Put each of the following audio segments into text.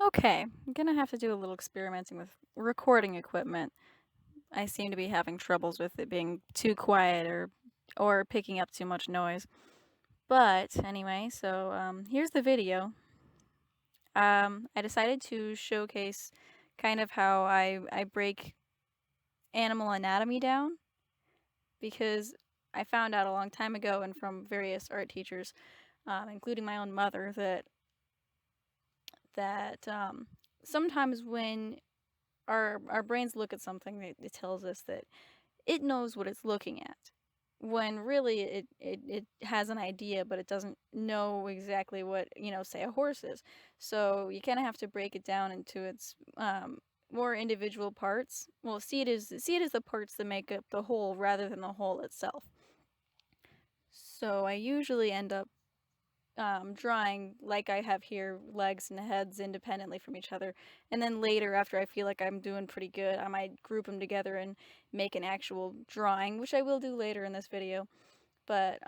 Okay, I'm gonna have to do a little experimenting with recording equipment. I seem to be having troubles with it being too quiet or picking up too much noise. But anyway, here's the video. I decided to showcase kind of how I break animal anatomy down because I found out a long time ago and from various art teachers, including my own mother, that sometimes when our brains look at something, it tells us that it knows what it's looking at. When really it has an idea, but it doesn't know exactly what, say a horse is. So you kind of have to break it down into its more individual parts. Well, see it as the parts that make up the whole rather than the whole itself. So I usually end up drawing like I have here, legs and heads independently from each other. And then later, after I feel like I'm doing pretty good, I might group them together and make an actual drawing, which I will do later in this video. But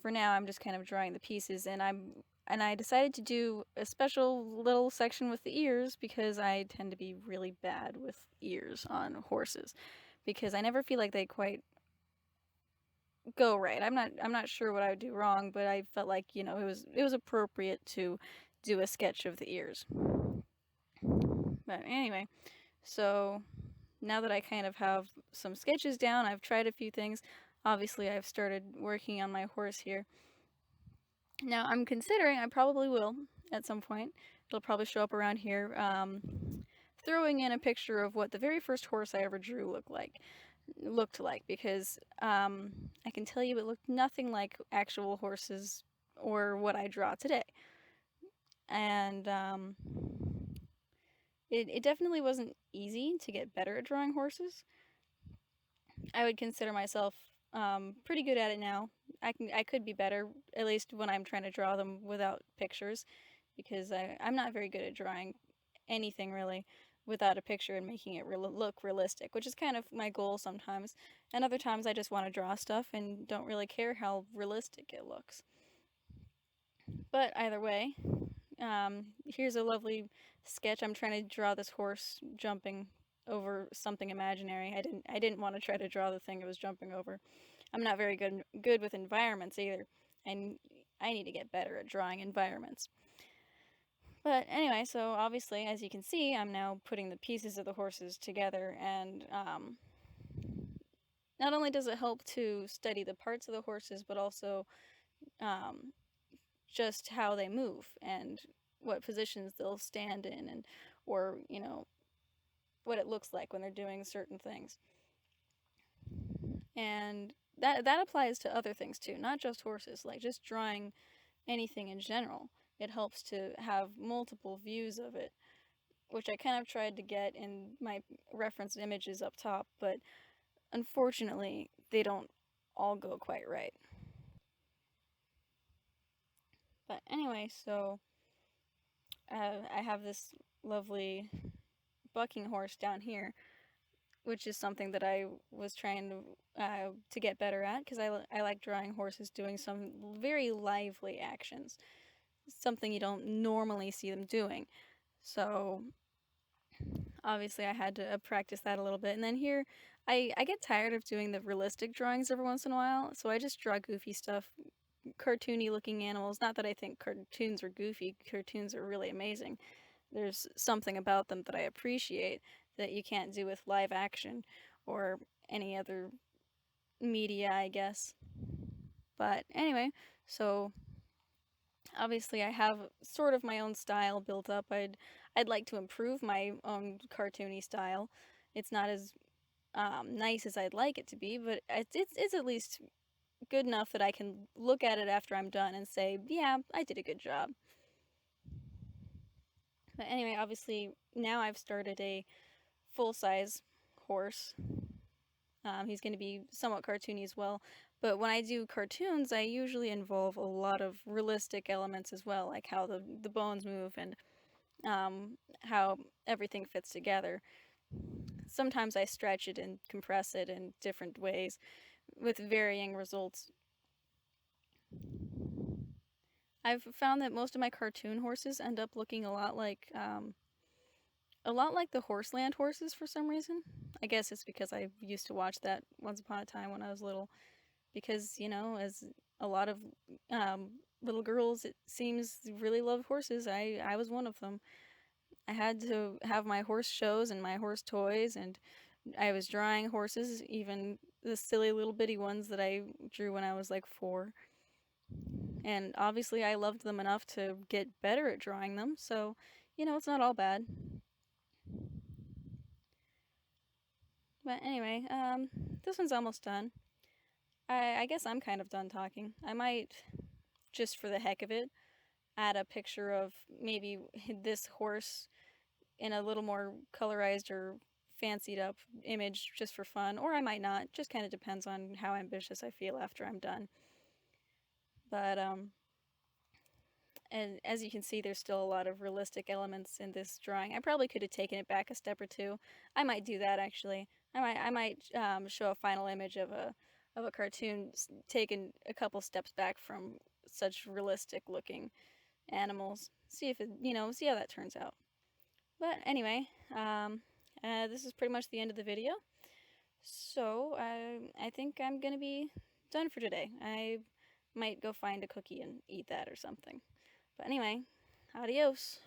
for now, I'm just kind of drawing the pieces, and I decided to do a special little section with the ears because I tend to be really bad with ears on horses because I never feel like they quite go right. I'm not sure what I would do wrong, but I felt like, it was appropriate to do a sketch of the ears. But anyway, so now that I kind of have some sketches down, I've tried a few things. Obviously, I've started working on my horse here. Now, I'm considering I probably will at some point. It'll probably show up around here. Throwing in a picture of what the very first horse I ever drew looked like because I can tell you it looked nothing like actual horses or what I draw today. And it definitely wasn't easy to get better at drawing horses. I would consider myself pretty good at it now. I could be better, at least when I'm trying to draw them without pictures, because I'm not very good at drawing anything really without a picture and making it look realistic, which is kind of my goal sometimes. And other times I just want to draw stuff and don't really care how realistic it looks. But either way, here's a lovely sketch. I'm trying to draw this horse jumping over something imaginary. I didn't want to try to draw the thing it was jumping over. I'm not very good with environments either, and I need to get better at drawing environments. But anyway, so obviously, as you can see, I'm now putting the pieces of the horses together, and not only does it help to study the parts of the horses, but also um, just how they move and what positions they'll stand in, and or what it looks like when they're doing certain things. And that applies to other things too, not just horses, like just drawing anything in general. It helps to have multiple views of it, which I kind of tried to get in my reference images up top, but unfortunately, they don't all go quite right. But anyway, so I have this lovely bucking horse down here, which is something that I was trying to get better at because I like drawing horses doing some very lively actions, something you don't normally see them doing. So obviously I had to practice that a little bit. And then here, I get tired of doing the realistic drawings every once in a while, so I just draw goofy stuff, cartoony looking animals. Not that I think cartoons are goofy, cartoons are really amazing. There's something about them that I appreciate that you can't do with live action or any other media, I guess. But anyway, so obviously I have sort of my own style built up. I'd like to improve my own cartoony style. It's not as nice as I'd like it to be, but it's at least good enough that I can look at it after I'm done and say, yeah, I did a good job. But anyway, obviously now I've started a full size horse. He's going to be somewhat cartoony as well. But when I do cartoons, I usually involve a lot of realistic elements as well, like how the bones move and how everything fits together. Sometimes I stretch it and compress it in different ways with varying results. I've found that most of my cartoon horses end up looking a lot like a lot like the Horseland horses for some reason. I guess it's because I used to watch that once upon a time when I was little. Because, you know, as a lot of um, little girls, it seems, really love horses. I was one of them. I had to have my horse shows and my horse toys, and I was drawing horses, even the silly little bitty ones that I drew when I was like 4. And obviously, I loved them enough to get better at drawing them, so, you know, it's not all bad. But anyway, this one's almost done. I guess I'm kind of done talking. I might, just for the heck of it, add a picture of maybe this horse in a little more colorized or fancied up image just for fun, or I might not. Just kind of depends on how ambitious I feel after I'm done. But and as you can see, there's still a lot of realistic elements in this drawing. I probably could have taken it back a step or two. I might do that actually. I might show a final image of a cartoon taken a couple steps back from such realistic looking animals. See if it, see how that turns out. But anyway, this is pretty much the end of the video. So I think I'm gonna be done for today. I might go find a cookie and eat that or something. But anyway, adios.